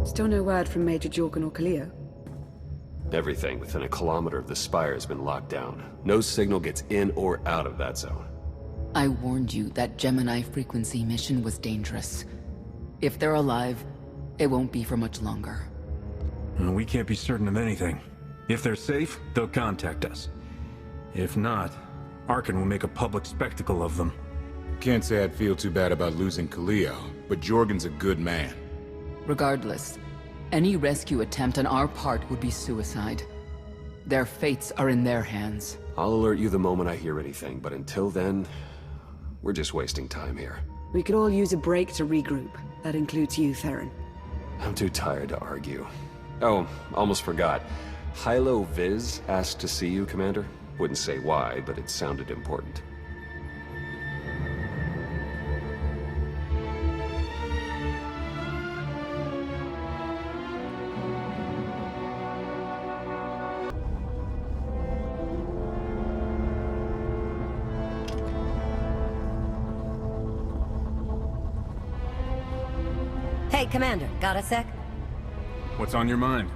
Still no word from Major Jorgen or Khalil? Everything within a kilometer of the spire has been locked down. No signal gets in or out of that zone. I warned you that Gemini frequency mission was dangerous. If they're alive, it won't be for much longer. We can't be certain of anything. If they're safe, they'll contact us. If not, Arkan will make a public spectacle of them. Can't say I'd feel too bad about losing Khalil, but Jorgen's a good man. Regardless, any rescue attempt on our part would be suicide. Their fates are in their hands. I'll alert you the moment I hear anything, but until then, we're just wasting time here. We could all use a break to regroup. That includes you, Theron. I'm too tired to argue. Oh, almost forgot. Hylo Viz asked to see you, Commander. Wouldn't say why, but it sounded important. Hey, Commander, got a sec? What's on your mind?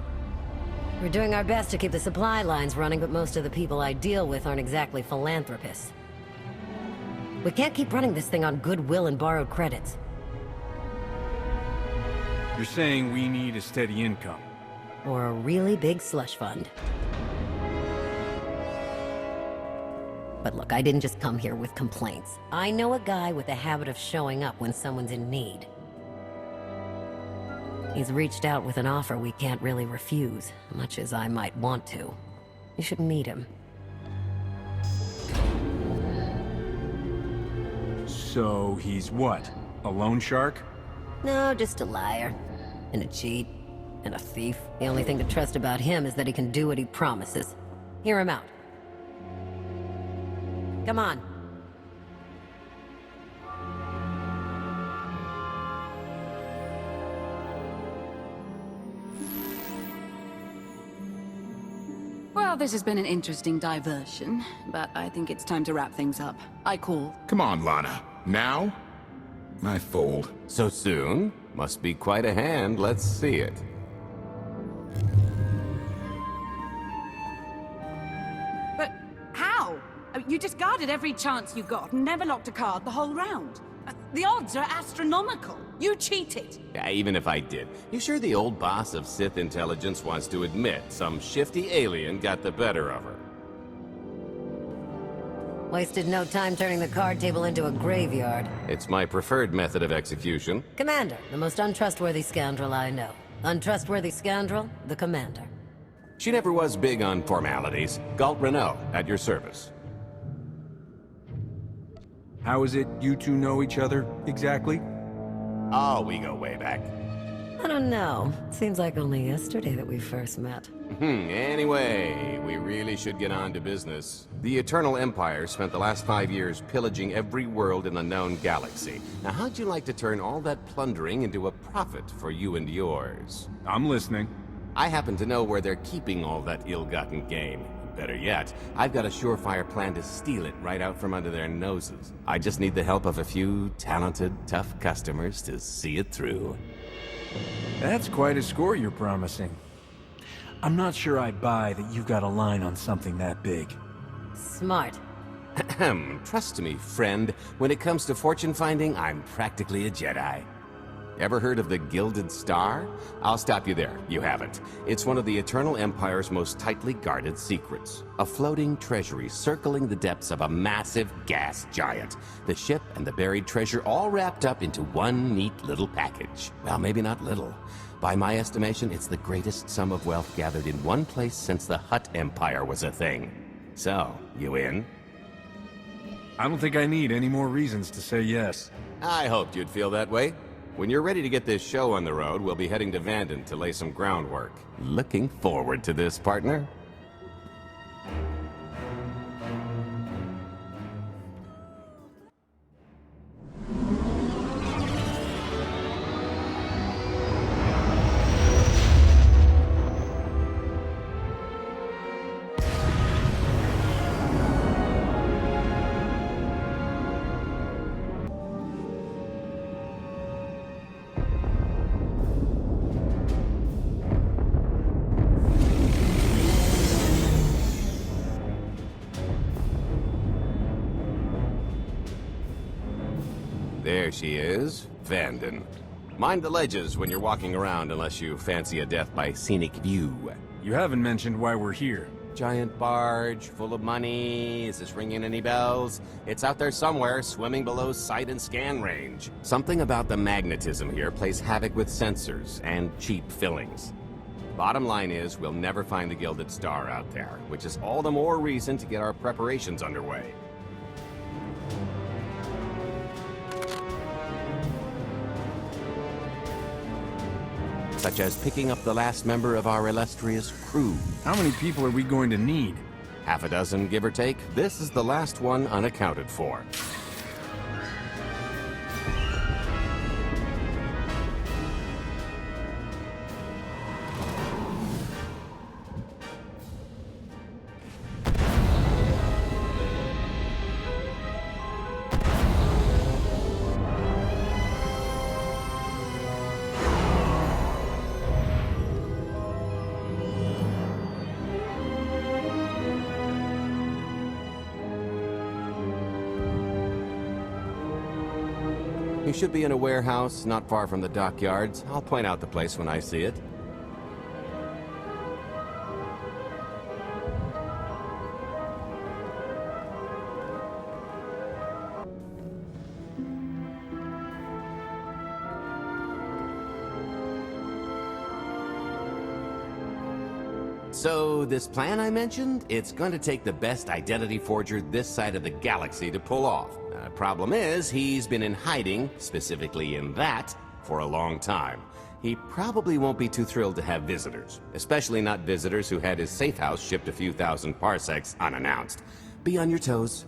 We're doing our best to keep the supply lines running, but most of the people I deal with aren't exactly philanthropists. We can't keep running this thing on goodwill and borrowed credits. You're saying we need a steady income. Or a really big slush fund. But look, I didn't just come here with complaints. I know a guy with a habit of showing up when someone's in need. He's reached out with an offer we can't really refuse, much as I might want to. You should meet him. So he's what? A loan shark? No, just a liar. And a cheat. And a thief. The only thing to trust about him is that he can do what he promises. Hear him out. Come on. Well, this has been an interesting diversion, but I think it's time to wrap things up. I call. Come on, Lana. Now? I fold. So soon? Must be quite a hand. Let's see it. But how? You discarded every chance you got and never locked a card the whole round. The odds are astronomical. You cheated. Yeah, even if I did. You sure the old boss of Sith intelligence wants to admit some shifty alien got the better of her? Wasted no time turning the card table into a graveyard. It's my preferred method of execution. Commander, the most untrustworthy scoundrel I know. Untrustworthy scoundrel, the Commander. She never was big on formalities. Galt Renault, at your service. How is it you two know each other, exactly? Oh, we go way back. I don't know. Seems like only yesterday that we first met. Anyway, we really should get on to business. The Eternal Empire spent the last 5 years pillaging every world in the known galaxy. Now, how'd you like to turn all that plundering into a profit for you and yours? I'm listening. I happen to know where they're keeping all that ill-gotten gain. Better yet, I've got a surefire plan to steal it right out from under their noses. I just need the help of a few talented, tough customers to see it through. That's quite a score you're promising. I'm not sure I buy that you've got a line on something that big. Smart. Trust me, friend. When it comes to fortune finding, I'm practically a Jedi. Ever heard of the Gilded Star? I'll stop you there. You haven't. It's one of the Eternal Empire's most tightly guarded secrets. A floating treasury circling the depths of a massive gas giant. The ship and the buried treasure all wrapped up into one neat little package. Well, maybe not little. By my estimation, it's the greatest sum of wealth gathered in one place since the Hutt Empire was a thing. So, you in? I don't think I need any more reasons to say yes. I hoped you'd feel that way. When you're ready to get this show on the road, we'll be heading to Vanden to lay some groundwork. Looking forward to this, partner. There she is, Vanden. Mind the ledges when you're walking around unless you fancy a death by scenic view. You haven't mentioned why we're here. Giant barge, full of money. Is this ringing any bells? It's out there somewhere, swimming below sight and scan range. Something about the magnetism here plays havoc with sensors and cheap fillings. Bottom line is, we'll never find the Gilded Star out there, which is all the more reason to get our preparations underway. Such as picking up the last member of our illustrious crew. How many people are we going to need? Half a dozen, give or take. This is the last one unaccounted for. You should be in a warehouse, not far from the dockyards. I'll point out the place when I see it. So, this plan I mentioned, it's going to take the best identity forger this side of the galaxy to pull off. Problem is, he's been in hiding, specifically in that, for a long time. He probably won't be too thrilled to have visitors, especially not visitors who had his safe house shipped a few thousand parsecs unannounced. Be on your toes.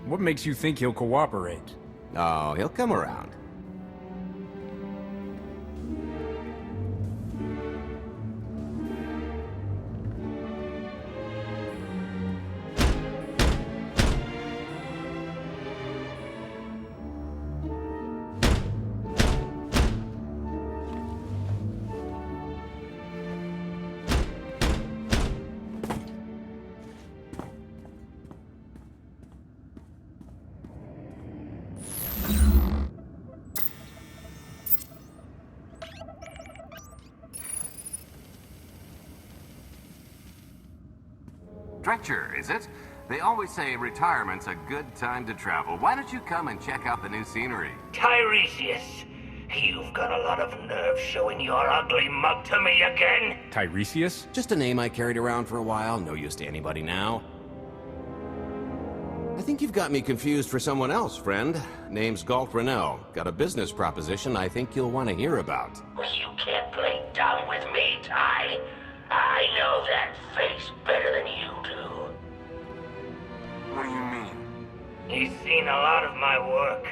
What makes you think he'll cooperate? Oh, he'll come around. Dretcher, is it? They always say retirement's a good time to travel. Why don't you come and check out the new scenery? Tiresias, you've got a lot of nerve showing your ugly mug to me again. Tiresias? Just a name I carried around for a while, no use to anybody now. I think you've got me confused for someone else, friend. Name's Galt Renell. Got a business proposition I think you'll want to hear about. You can't play dumb with me, Ty. I know that face better than you do. What do you mean? He's seen a lot of my work.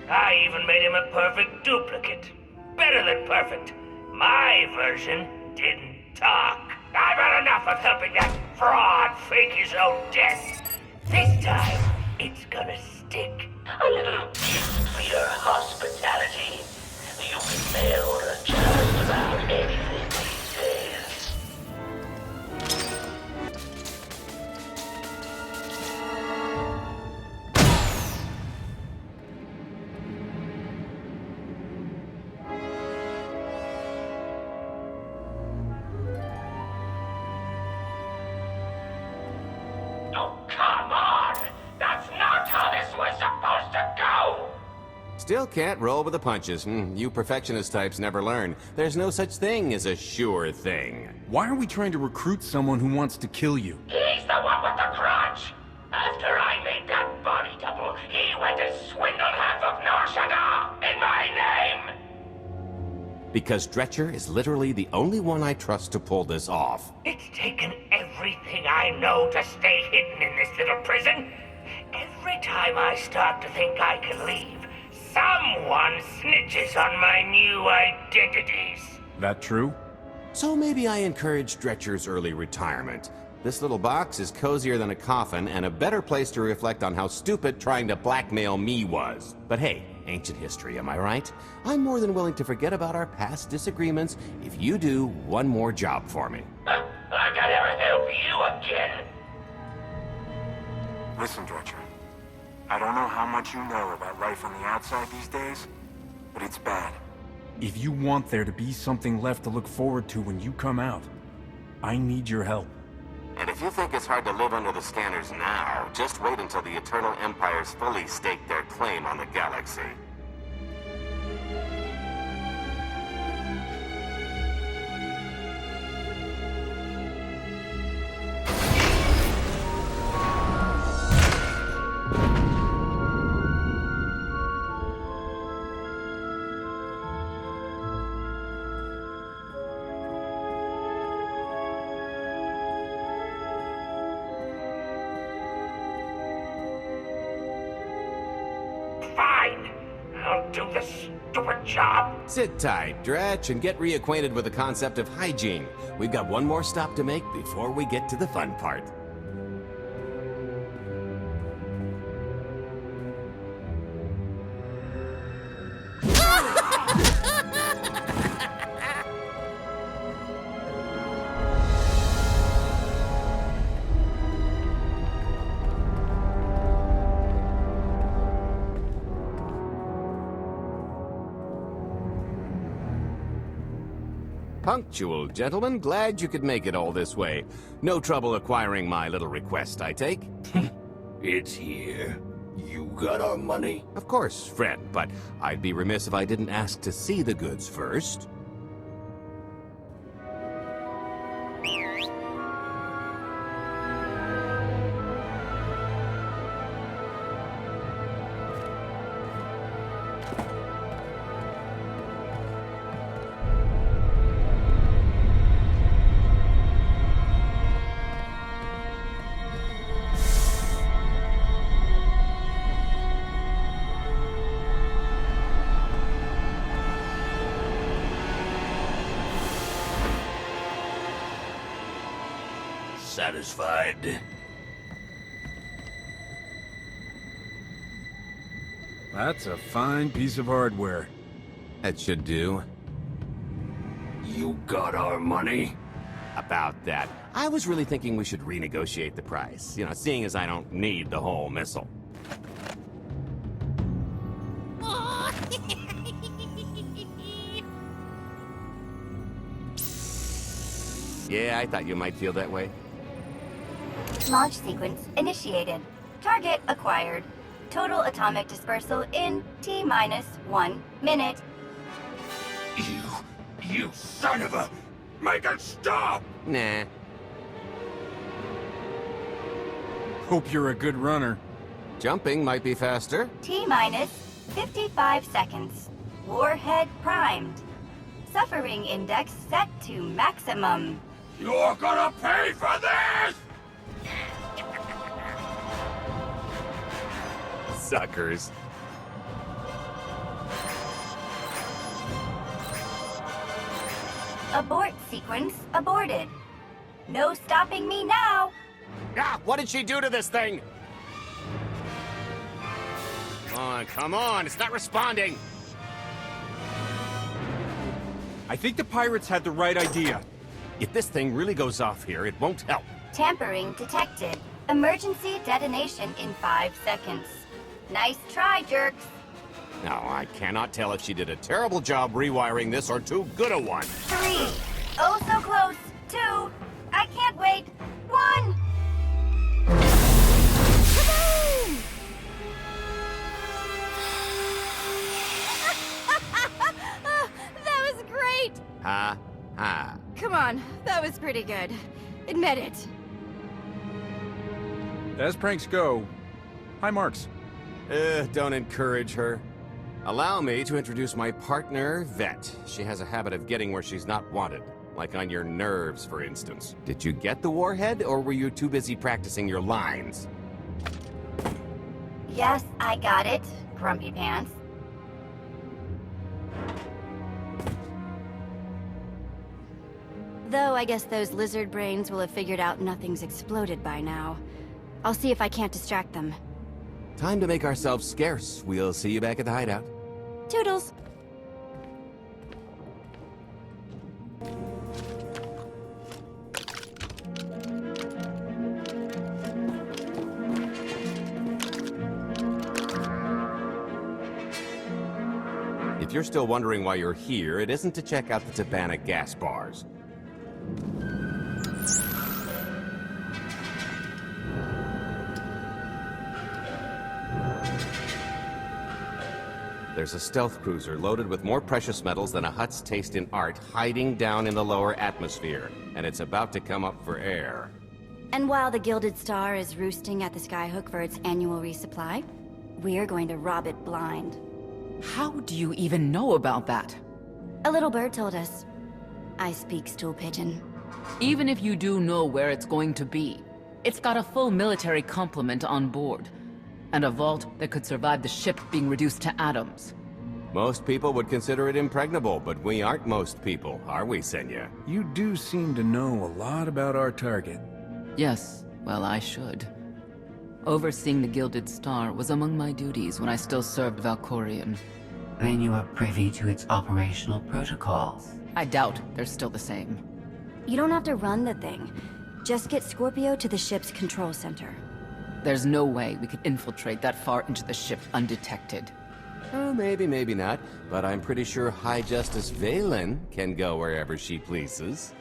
I even made him a perfect duplicate. Better than perfect. My version didn't talk. I've had enough of helping that fraud fake his own death. This time, it's gonna stick. A little gift for your hospitality. You can mail just about anything these days. Oh, come on! That's not how this was supposed to go! Still can't roll with the punches. You perfectionist types never learn. There's no such thing as a sure thing. Why are we trying to recruit someone who wants to kill you? He's the one with the grudge! After I made that body double, he went and swindled half of Nar Shaddaa in my name! Because Dretcher is literally the only one I trust to pull this off. It's taken everything I know to stay hidden in this little prison. Every time I start to think I can leave, someone snitches on my new identities. That true? So maybe I encourage Dretcher's early retirement. This little box is cozier than a coffin and a better place to reflect on how stupid trying to blackmail me was. But hey, ancient history, am I right? I'm more than willing to forget about our past disagreements if you do one more job for me. I gotta help you again. Listen, Dretcher. I don't know how much you know about life on the outside these days, but it's bad. If you want there to be something left to look forward to when you come out, I need your help. And if you think it's hard to live under the scanners now, just wait until the Eternal Empires fully stake their claim on the galaxy. Fine. I'll do this stupid job. Sit tight, Dretch, and get reacquainted with the concept of hygiene. We've got one more stop to make before we get to the fun part. Punctual, gentlemen. Glad you could make it all this way. No trouble acquiring my little request, I take? It's here. You got our money? Of course, friend, but I'd be remiss if I didn't ask to see the goods first. Satisfied? That's a fine piece of hardware. That should do. You got our money? About that. I was really thinking we should renegotiate the price. You know, seeing as I don't need the whole missile. Yeah, I thought you might feel that way. Launch sequence initiated. Target acquired. Total atomic dispersal in T-minus 1 minute. You son of a... Make it stop! Nah. Hope you're a good runner. Jumping might be faster. T-minus 55 seconds. Warhead primed. Suffering index set to maximum. You're gonna pay for this! Suckers. Abort sequence aborted. No stopping me now. Ah, what did she do to this thing? Come on, it's not responding. I think the pirates had the right idea. If this thing really goes off here, it won't help. Tampering detected. Emergency detonation in 5 seconds. Nice try, jerks. Now, I cannot tell if she did a terrible job rewiring this or too good a one. 3. Oh, so close. 2. I can't wait. 1. Kaboom! That was great! Ha. Come on, that was pretty good. Admit it. As pranks go, high marks. Don't encourage her. Allow me to introduce my partner, Vet. She has a habit of getting where she's not wanted. Like on your nerves, for instance. Did you get the warhead, or were you too busy practicing your lines? Yes, I got it, Grumpy Pants. Though I guess those lizard brains will have figured out nothing's exploded by now. I'll see if I can't distract them. Time to make ourselves scarce. We'll see you back at the hideout. Toodles! If you're still wondering why you're here, it isn't to check out the Tabana gas bars. There's a stealth cruiser loaded with more precious metals than a hut's taste in art hiding down in the lower atmosphere, and it's about to come up for air. And while the Gilded Star is roosting at the Skyhook for its annual resupply, we're going to rob it blind. How do you even know about that? A little bird told us. I speak stool pigeon. Even if you do know where it's going to be, it's got a full military complement on board. And a vault that could survive the ship being reduced to atoms. Most people would consider it impregnable, but we aren't most people, are we, Senya? You do seem to know a lot about our target. Yes, well, I should. Overseeing the Gilded Star was among my duties when I still served Valkorion. Then you are privy to its operational protocols. I doubt they're still the same. You don't have to run the thing. Just get Scorpio to the ship's control center. There's no way we could infiltrate that far into the ship undetected. Oh, maybe, maybe not. But I'm pretty sure High Justice Valen can go wherever she pleases.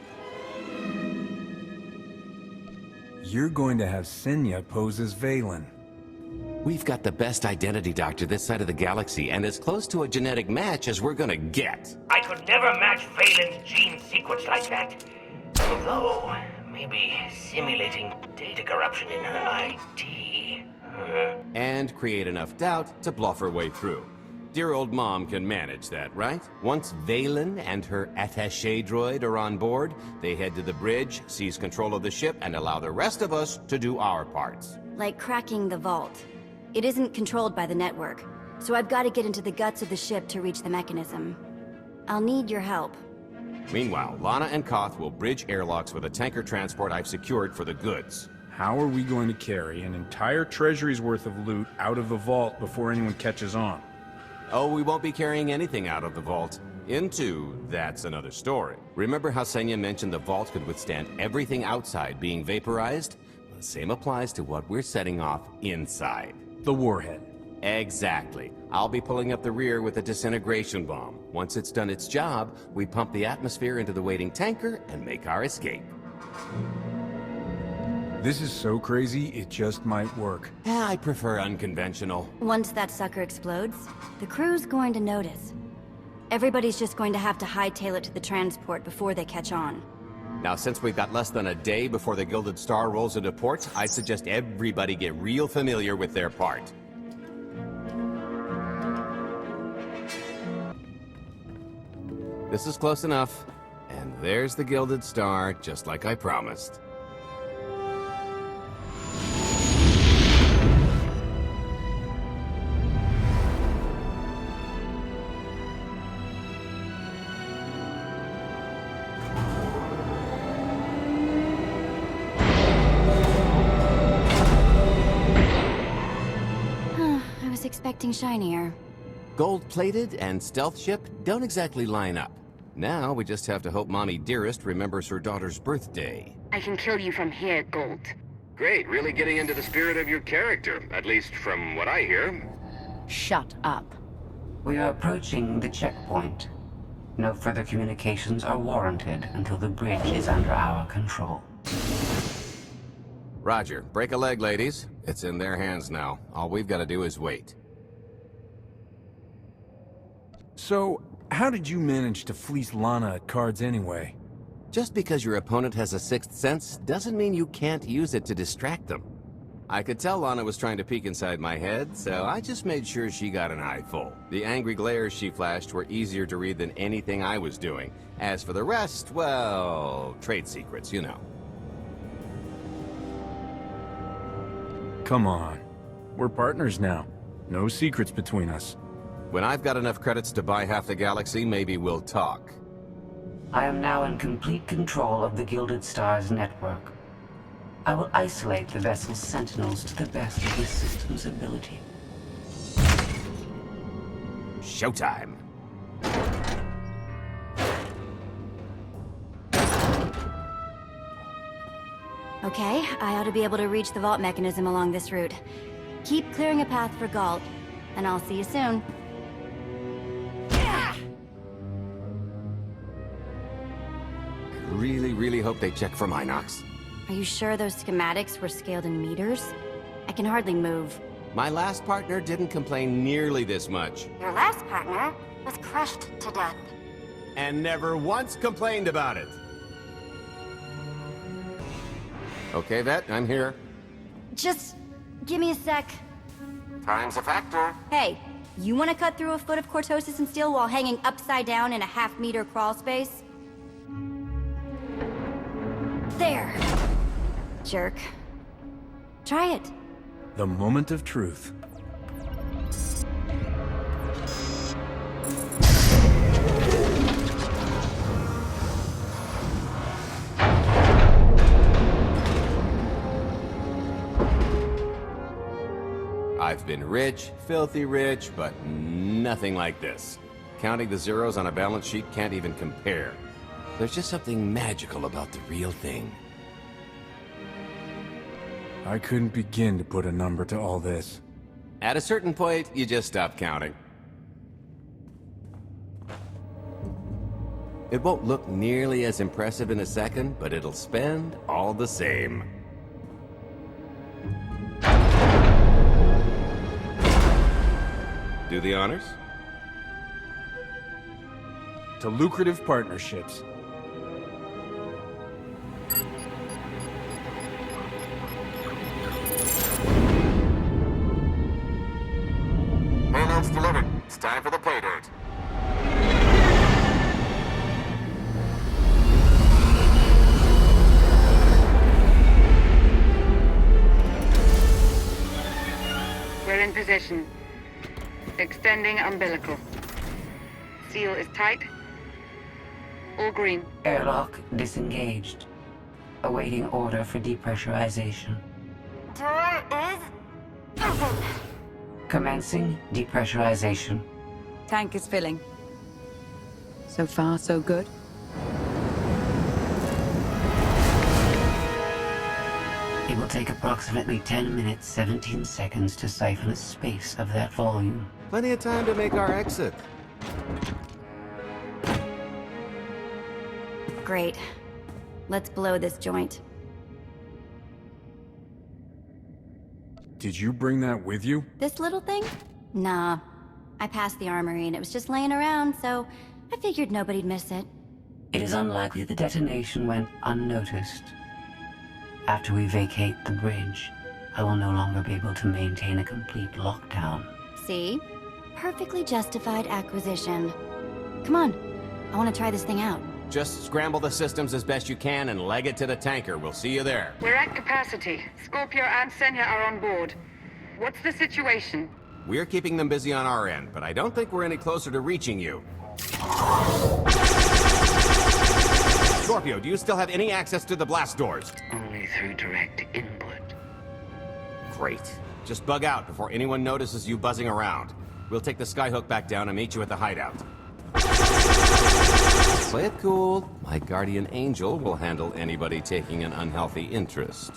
You're going to have Senya pose as Valen. We've got the best identity doctor this side of the galaxy, and as close to a genetic match as we're gonna get. I could never match Valen's gene sequence like that. Although, maybe simulating data corruption in her IT. And create enough doubt to bluff her way through. Dear old mom can manage that, right? Once Valen and her attaché droid are on board, they head to the bridge, seize control of the ship, and allow the rest of us to do our parts. Like cracking the vault. It isn't controlled by the network, so I've got to get into the guts of the ship to reach the mechanism. I'll need your help. Meanwhile, Lana and Koth will bridge airlocks with a tanker transport I've secured for the goods. How are we going to carry an entire treasury's worth of loot out of the vault before anyone catches on? Oh, we won't be carrying anything out of the vault. That's another story. Remember how Senya mentioned the vault could withstand everything outside being vaporized? The same applies to what we're setting off inside. The warhead. Exactly. I'll be pulling up the rear with a disintegration bomb. Once it's done its job, we pump the atmosphere into the waiting tanker and make our escape. This is so crazy, it just might work. I prefer unconventional. Once that sucker explodes, the crew's going to notice. Everybody's just going to have to hightail it to the transport before they catch on. Now, since we've got less than a day before the Gilded Star rolls into port, I suggest everybody get real familiar with their part. This is close enough. And there's the Gilded Star, just like I promised. Expecting shinier. Gold-plated and stealth ship don't exactly line up. Now we just have to hope Mommy Dearest remembers her daughter's birthday. I can kill you from here, Gold. Great, really getting into the spirit of your character, at least from what I hear. Shut up. We are approaching the checkpoint. No further communications are warranted until the bridge is under our control. Roger. Break a leg, ladies. It's in their hands now. All we've got to do is wait. So, how did you manage to fleece Lana at cards anyway? Just because your opponent has a sixth sense doesn't mean you can't use it to distract them. I could tell Lana was trying to peek inside my head, so I just made sure she got an eye full. The angry glares she flashed were easier to read than anything I was doing. As for the rest, well, trade secrets, you know. Come on. We're partners now. No secrets between us. When I've got enough credits to buy half the galaxy, maybe we'll talk. I am now in complete control of the Gilded Star's network. I will isolate the vessel's sentinels to the best of the system's ability. Showtime. Okay, I ought to be able to reach the vault mechanism along this route. Keep clearing a path for Galt, and I'll see you soon. really, really hope they check for Minox. Are you sure those schematics were scaled in meters? I can hardly move. My last partner didn't complain nearly this much. Your last partner was crushed to death. And never once complained about it. Okay, Vet, I'm here. Just give me a sec. Time's a factor. Hey, you want to cut through a foot of cortosis and steel while hanging upside down in a half-meter crawl space? There. Jerk. Try it. The moment of truth. I've been rich, filthy rich, but nothing like this. Counting the zeros on a balance sheet can't even compare. There's just something magical about the real thing. I couldn't begin to put a number to all this. At a certain point, you just stop counting. It won't look nearly as impressive in a second, but it'll spend all the same. Do the honors? To lucrative partnerships. Payload's delivered. It's time for the pay dirt. We're in position. Extending umbilical. Seal is tight. All green. Airlock disengaged. Awaiting order for depressurization. Door is open. Commencing depressurization. Tank is filling. So far, so good. It will take approximately 10 minutes, 17 seconds to siphon a space of that volume. Plenty of time to make our exit. Great. Let's blow this joint. Did you bring that with you? This little thing? Nah. I passed the armory and it was just laying around, so I figured nobody'd miss it. It is unlikely the detonation went unnoticed. After we vacate the bridge, I will no longer be able to maintain a complete lockdown. See? Perfectly justified acquisition. Come on. I want to try this thing out. Just scramble the systems as best you can and leg it to the tanker. We'll see you there. We're at capacity. Scorpio and Senya are on board. What's the situation? We're keeping them busy on our end, but I don't think we're any closer to reaching you. Scorpio, do you still have any access to the blast doors? Only through direct input. Great. Just bug out before anyone notices you buzzing around. We'll take the skyhook back down and meet you at the hideout. Play it cool. My guardian angel will handle anybody taking an unhealthy interest.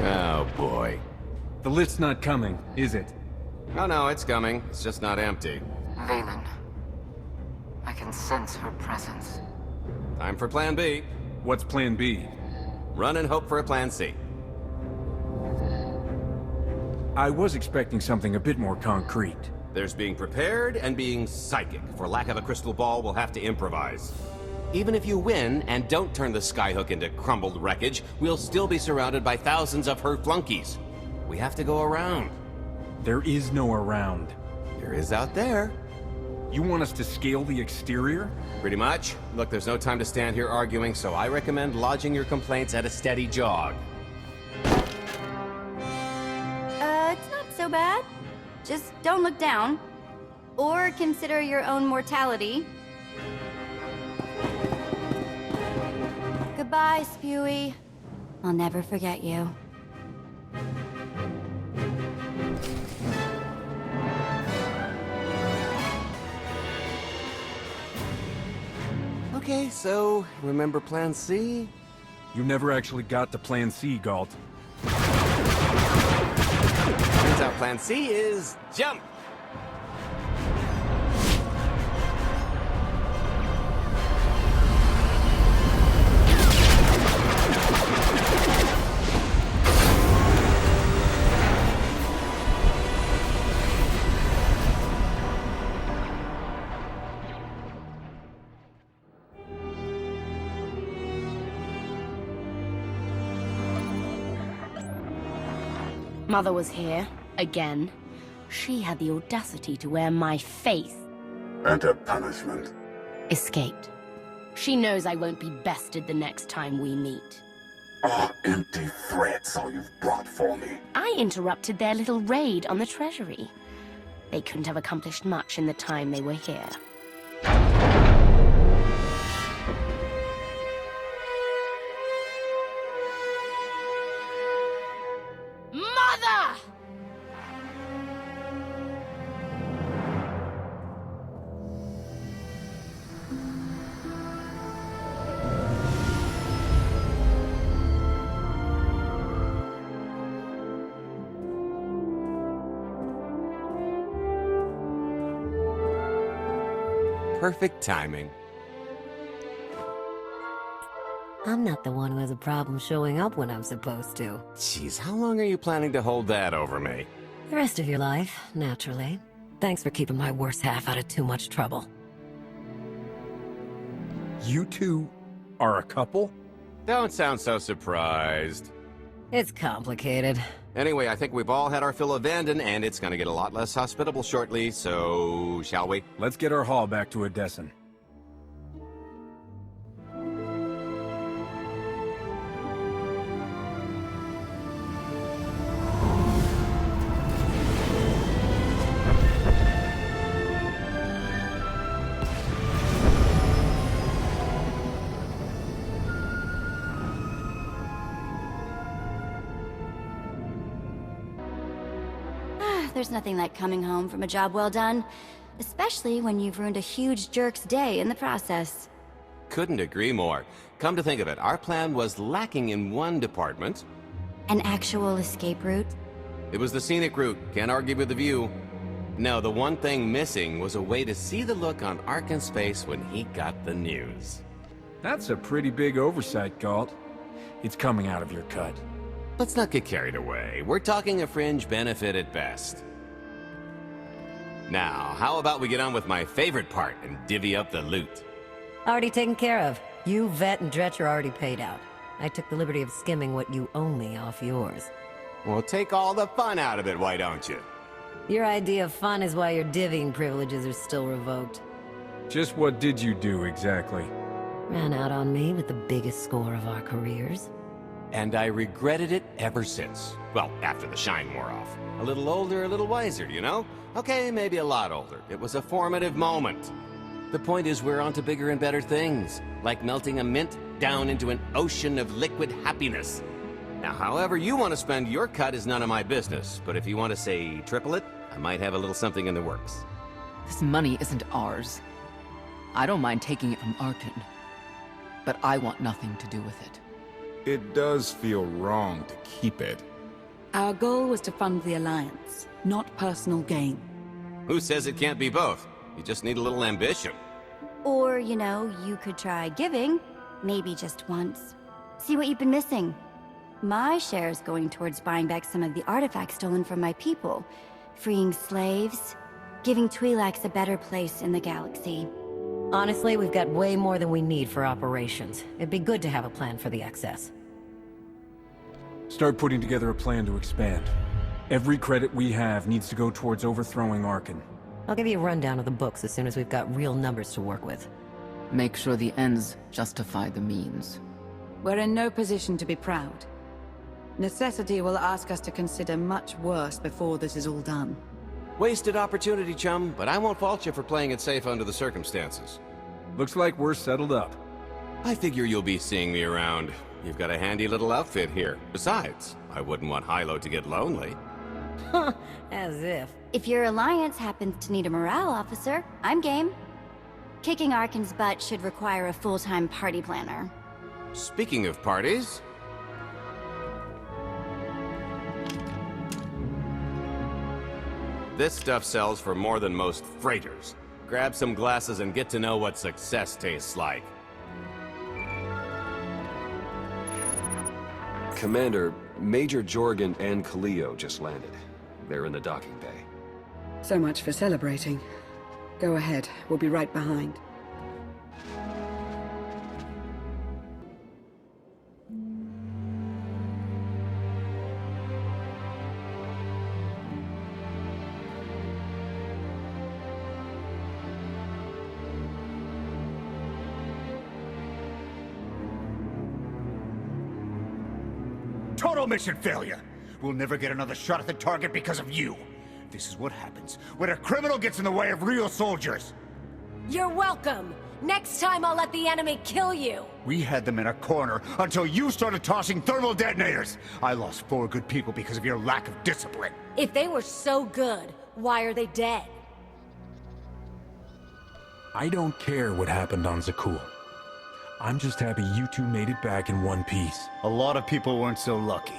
Oh boy. The lift's not coming, is it? Oh no, it's coming. It's just not empty. Valen. I can sense her presence. Time for Plan B. What's Plan B? Run and hope for a Plan C. I was expecting something a bit more concrete. There's being prepared and being psychic. For lack of a crystal ball, we'll have to improvise. Even if you win and don't turn the skyhook into crumbled wreckage, we'll still be surrounded by thousands of her flunkies. We have to go around. There is no around. There is out there. You want us to scale the exterior? Pretty much. Look, there's no time to stand here arguing, so I recommend lodging your complaints at a steady jog. It's not so bad. Just don't look down. Or consider your own mortality. Goodbye, Spewy. I'll never forget you. Okay, so remember Plan C? You never actually got to Plan C, Galt. Turns out plan C is jump. Mother was here, again. She had the audacity to wear my face. And her punishment? Escaped. She knows I won't be bested the next time we meet. Are empty threats all you've brought for me? I interrupted their little raid on the treasury. They couldn't have accomplished much in the time they were here. Mother! Perfect timing. I'm not the one who has a problem showing up when I'm supposed to. Jeez, how long are you planning to hold that over me? The rest of your life, naturally. Thanks for keeping my worse half out of too much trouble. You two are a couple? Don't sound so surprised. It's complicated. Anyway, I think we've all had our fill of Vanden, and it's gonna get a lot less hospitable shortly, so shall we? Let's get our haul back to Odessen. There's nothing like coming home from a job well done, especially when you've ruined a huge jerk's day in the process. Couldn't agree more. Come to think of it, our plan was lacking in one department. An actual escape route? It was the scenic route, can't argue with the view. No, the one thing missing was a way to see the look on Arkin's face when he got the news. That's a pretty big oversight, Galt. It's coming out of your cut. Let's not get carried away. We're talking a fringe benefit at best. Now, how about we get on with my favorite part and divvy up the loot? Already taken care of. You, Vet, and Dretch are already paid out. I took the liberty of skimming what you owe me off yours. Well, take all the fun out of it, why don't you? Your idea of fun is why your divvying privileges are still revoked. Just what did you do, exactly? Ran out on me with the biggest score of our careers. And I regretted it ever since. Well, after the shine wore off. A little older, a little wiser, you know? Okay, maybe a lot older. It was a formative moment. The point is we're on to bigger and better things, like melting a mint down into an ocean of liquid happiness. Now, however you want to spend your cut is none of my business, but if you want to say triple it, I might have a little something in the works. This money isn't ours. I don't mind taking it from Arkin, but I want nothing to do with it. It does feel wrong to keep it. Our goal was to fund the Alliance, not personal gain. Who says it can't be both? You just need a little ambition. Or, you know, you could try giving. Maybe just once. See what you've been missing. My share is going towards buying back some of the artifacts stolen from my people, freeing slaves, giving Twi'leks a better place in the galaxy. Honestly, we've got way more than we need for operations. It'd be good to have a plan for the excess. Start putting together a plan to expand. Every credit we have needs to go towards overthrowing Arkin. I'll give you a rundown of the books as soon as we've got real numbers to work with. Make sure the ends justify the means. We're in no position to be proud. Necessity will ask us to consider much worse before this is all done. Wasted opportunity, chum, but I won't fault you for playing it safe under the circumstances. Looks like we're settled up. I figure you'll be seeing me around. You've got a handy little outfit here. Besides, I wouldn't want Hilo to get lonely. As if. If your Alliance happens to need a morale officer, I'm game. Kicking Arkin's butt should require a full-time party planner. Speaking of parties... This stuff sells for more than most freighters. Grab some glasses and get to know what success tastes like. Commander, Major Jorgen and Khuinn just landed. They're in the docking bay. So much for celebrating. Go ahead, we'll be right behind. Total mission failure! We'll never get another shot at the target because of you. This is what happens when a criminal gets in the way of real soldiers. You're welcome. Next time I'll let the enemy kill you. We had them in a corner until you started tossing thermal detonators. I lost 4 good people because of your lack of discipline. If they were so good, why are they dead? I don't care what happened on Zakul. I'm just happy you two made it back in one piece. A lot of people weren't so lucky.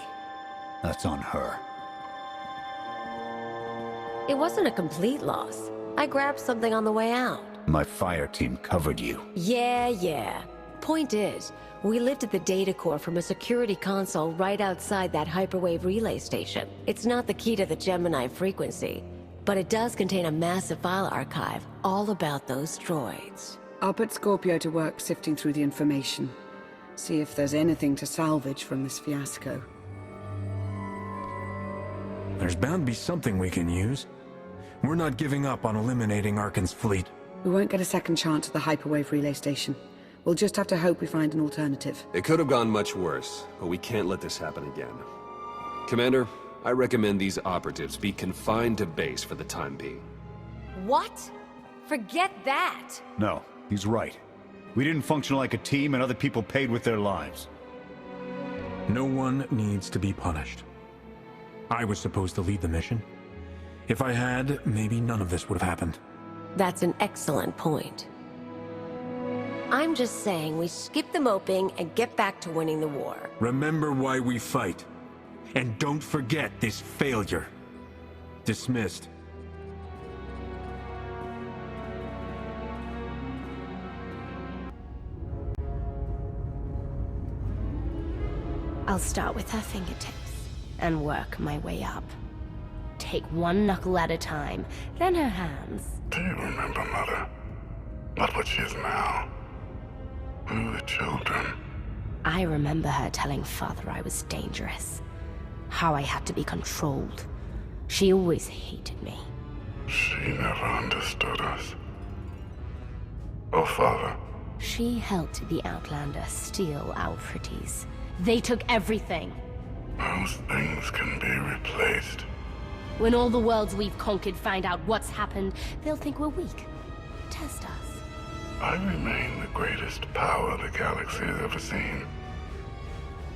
That's on her. It wasn't a complete loss. I grabbed something on the way out. My fire team covered you. Yeah. Point is, we lifted the data core from a security console right outside that hyperwave relay station. It's not the key to the Gemini frequency, but it does contain a massive file archive all about those droids. I'll put Scorpio to work sifting through the information. See if there's anything to salvage from this fiasco. There's bound to be something we can use. We're not giving up on eliminating Arkan's fleet. We won't get a second chance at the hyperwave relay station. We'll just have to hope we find an alternative. It could have gone much worse, but we can't let this happen again. Commander, I recommend these operatives be confined to base for the time being. What? Forget that! No, he's right. We didn't function like a team and other people paid with their lives. No one needs to be punished. I was supposed to lead the mission. If I had, maybe none of this would have happened. That's an excellent point. I'm just saying we skip the moping and get back to winning the war. Remember why we fight. And don't forget this failure. Dismissed. I'll start with her fingertips and work my way up. Take one knuckle at a time, then her hands. Do you remember, Mother? Not what she is now. We were children. I remember her telling Father I was dangerous. How I had to be controlled. She always hated me. She never understood us. Oh, Father. She helped the Outlander steal our pretties. They took everything. Most things can be replaced. When all the worlds we've conquered find out what's happened, they'll think we're weak. Test us. I remain the greatest power the galaxy has ever seen.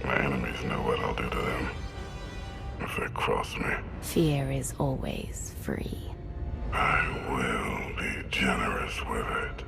My enemies know what I'll do to them if they cross me. Fear is always free. I will be generous with it.